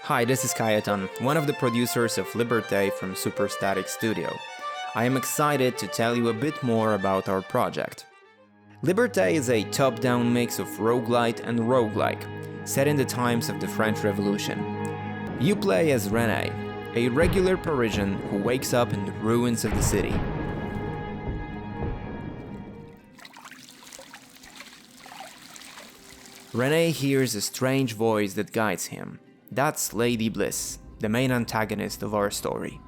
Hi, this is Kajetan, one of the producers of Liberté from Superstatic Studio. I am excited to tell you a bit more about our project. Liberté is a top-down mix of roguelite and roguelike, set in the times of the French Revolution. You play as René, a regular Parisian who wakes up in the ruins of the city. René hears a strange voice that guides him. That's Lady Bliss, the main antagonist of our story.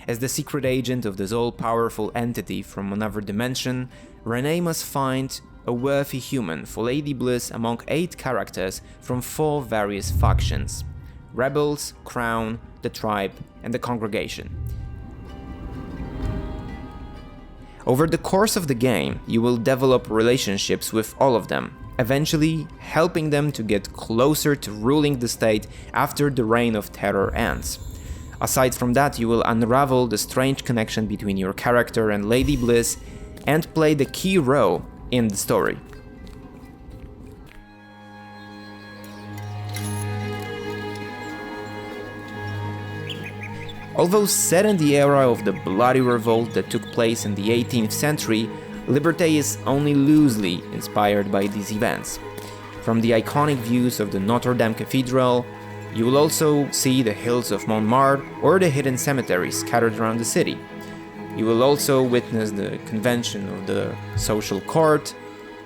As the secret agent of this all-powerful entity from another dimension, René must find a worthy human for Lady Bliss among 8 characters from 4 various factions: Rebels, Crown, the Tribe, and the Congregation. Over the course of the game, you will develop relationships with all of them, eventually helping them to get closer to ruling the state after the Reign of Terror ends. Aside from that, you will unravel the strange connection between your character and Lady Bliss and play the key role in the story. Although set in the era of the bloody revolt that took place in the 18th century, Liberté is only loosely inspired by these events. From the iconic views of the Notre Dame Cathedral, you will also see the hills of Montmartre or the hidden cemeteries scattered around the city. You will also witness the convention of the social court,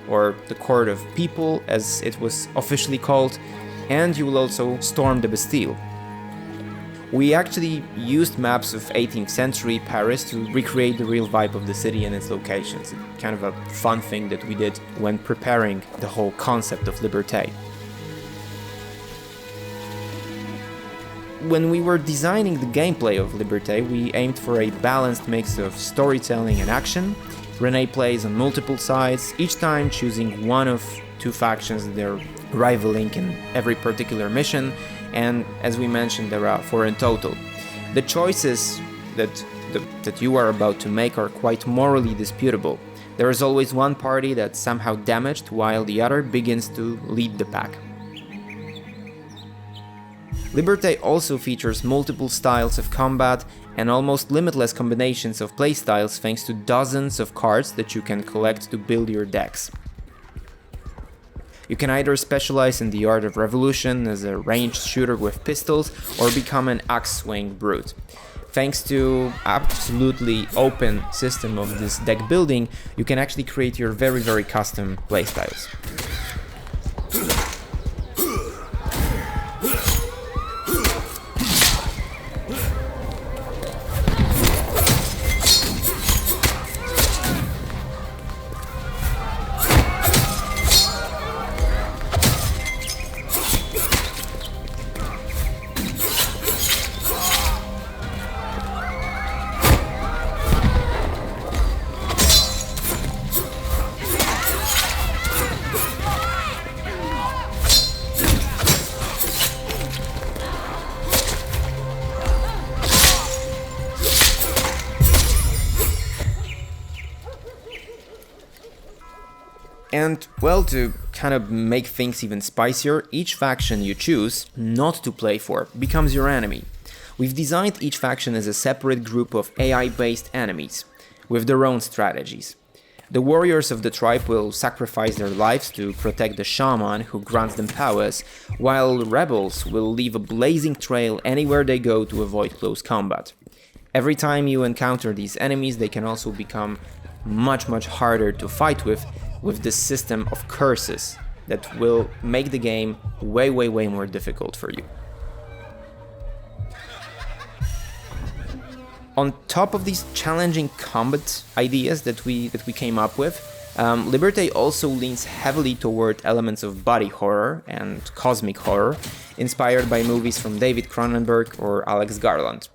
or the court of people as it was officially called, and you will also storm the Bastille. We actually used maps of 18th century Paris to recreate the real vibe of the city and its locations. It's kind of a fun thing that we did when preparing the whole concept of Liberté. When we were designing the gameplay of Liberté, we aimed for a balanced mix of storytelling and action. René plays on multiple sides, each time choosing one of 2 factions that are rivaling in every particular mission, and as we mentioned, there are 4 in total. The choices that you are about to make are quite morally disputable. There is always one party that's somehow damaged while the other begins to lead the pack. Liberté also features multiple styles of combat and almost limitless combinations of playstyles thanks to dozens of cards that you can collect to build your decks. You can either specialize in the art of revolution as a ranged shooter with pistols or become an axe-swing brute. Thanks to absolutely open system of this deck building, you can actually create your very custom playstyles. And, well, to kind of make things even spicier, each faction you choose not to play for becomes your enemy. We've designed each faction as a separate group of AI-based enemies, with their own strategies. The warriors of the tribe will sacrifice their lives to protect the shaman who grants them powers, while rebels will leave a blazing trail anywhere they go to avoid close combat. Every time you encounter these enemies, they can also become much harder to fight with this system of curses that will make the game way more difficult for you. On top of these challenging combat ideas that we came up with, Liberté also leans heavily toward elements of body horror and cosmic horror, inspired by movies from David Cronenberg or Alex Garland.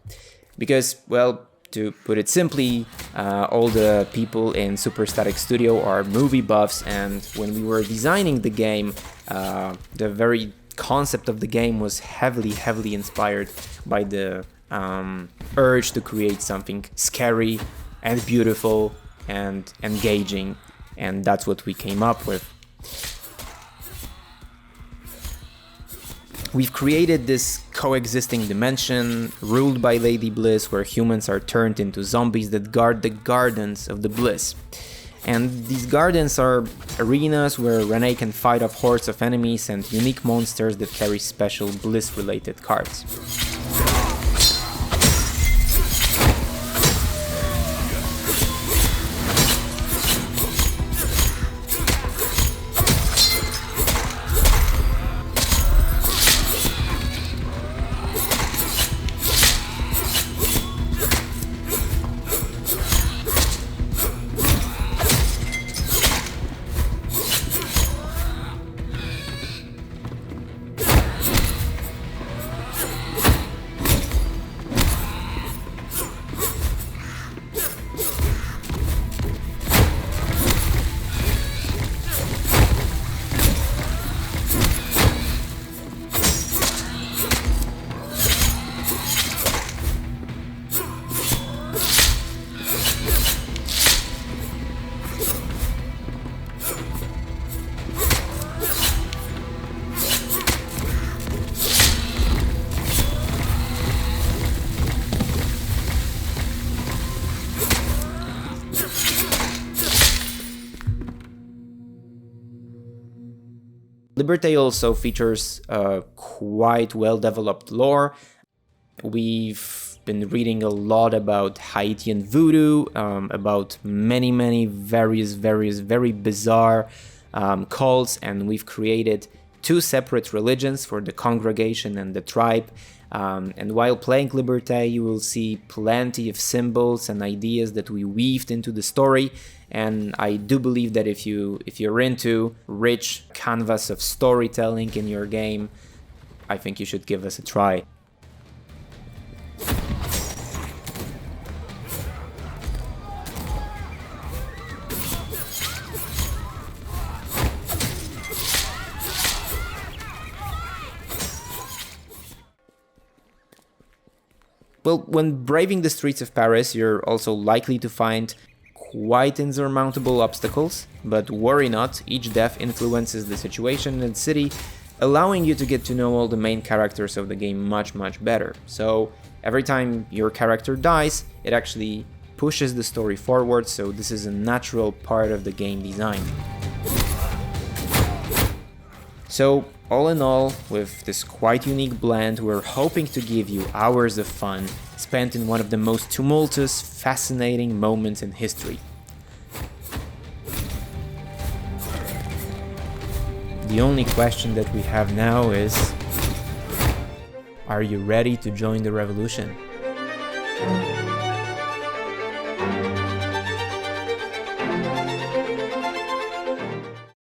Because, well, to put it simply, all the people in Superstatic Studio are movie buffs, and when we were designing the game, the very concept of the game was heavily inspired by the urge to create something scary and beautiful and engaging, and that's what we came up with. We've created this coexisting dimension, ruled by Lady Bliss, where humans are turned into zombies that guard the gardens of the Bliss. And these gardens are arenas where Renee can fight off hordes of enemies and unique monsters that carry special Bliss-related cards. Liberté also features a quite well-developed lore. We've been reading a lot about Haitian voodoo, about many various very bizarre cults, and we've created 2 separate religions for the congregation and the tribe. And while playing Liberté, you will see plenty of symbols and ideas that we weaved into the story. And I do believe that if you're into rich canvas of storytelling in your game, I think you should give us a try. Well, when braving the streets of Paris, you're also likely to find quite insurmountable obstacles, but worry not, each death influences the situation in the city, allowing you to get to know all the main characters of the game much better. So every time your character dies, it actually pushes the story forward, so this is a natural part of the game design. So all in all, with this quite unique blend, we're hoping to give you hours of fun spent in one of the most tumultuous, fascinating moments in history. The only question that we have now is, are you ready to join the revolution?